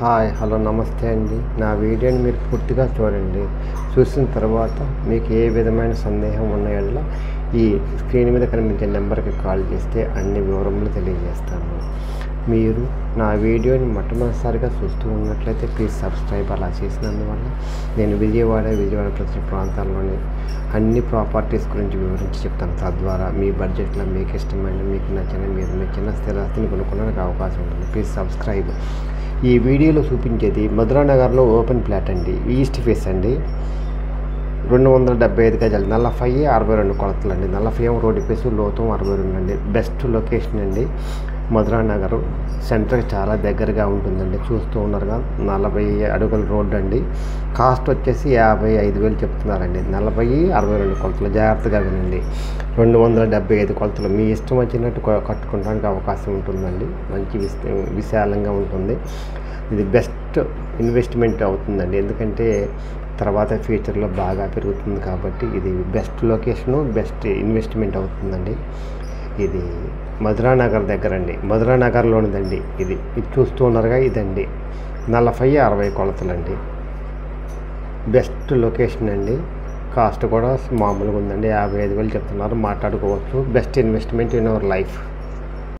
Hi hello నమస్తే అండి. నా వీడియోని మీరు పూర్తిగా చూడండి. చూసిన తర్వాత మీకు ఏ విధమైన సందేహం ఉన్న యెడల ఈ స్క్రీన్ మీద కనిపించే నెంబర్కి కాల్ చేస్తే అన్ని వివరములు తెలియజేస్తాను. మీరు నా వీడియోని మొట్టమొదటిసారిగా చూస్తూ ఉన్నట్లయితే ప్లీజ్ సబ్స్క్రైబ్. అలా చేసినందువల్ల నేను విజయవాడ పరిసర ప్రాంతాల్లోని అన్ని ప్రాపర్టీస్ గురించి వివరించి చెప్తాను. తద్వారా మీ బడ్జెట్లో మీకు ఇష్టమైన, మీకు నచ్చిన, మీరు నచ్చిన స్థిరాస్తిని కొనుక్కోవడానికి అవకాశం ఉంటుంది. Please subscribe. ఈ వీడియోలో చూపించేది మధురానగర్లో ఓపెన్ ప్లాట్ అండి. ఈస్ట్ ఫేస్ అండి. 275 గజాలు, 40, 62 కొలతలు అండి. 40 రోడ్డు ఫేసు, లోతం 62 అండి. బెస్ట్ లొకేషన్ అండి. మధురానగర్ సెంటర్కి చాలా దగ్గరగా ఉంటుందండి. చూస్తూ ఉన్నారుగా, 40 అడుగుల రోడ్డు అండి. కాస్ట్ వచ్చేసి 55,000 చెప్తున్నారండి. 40, 62 కొలతలు. జాగ్రత్తగా వినండి. 275 కొలతలు. మీ ఇష్టం వచ్చినట్టు కట్టుకోవడానికి అవకాశం ఉంటుందండి. మంచి విశాలంగా ఉంటుంది. ఇది బెస్ట్ ఇన్వెస్ట్మెంట్ అవుతుందండి. ఎందుకంటే తర్వాత ఫ్యూచర్లో బాగా పెరుగుతుంది కాబట్టి ఇది బెస్ట్ లొకేషను, బెస్ట్ ఇన్వెస్ట్మెంట్ అవుతుందండి. ఇది మధురానగర్ దగ్గర అండి. మధురానగర్లోనిదండి ఇది. చూస్తూ ఉన్నారుగా, ఇదండి 40, 60 కొలతలండి. బెస్ట్ లొకేషన్ అండి. కాస్ట్ కూడా మామూలుగా ఉందండి. 55,000 చెప్తున్నారు. మాట్లాడుకోవచ్చు. Best investment in our life.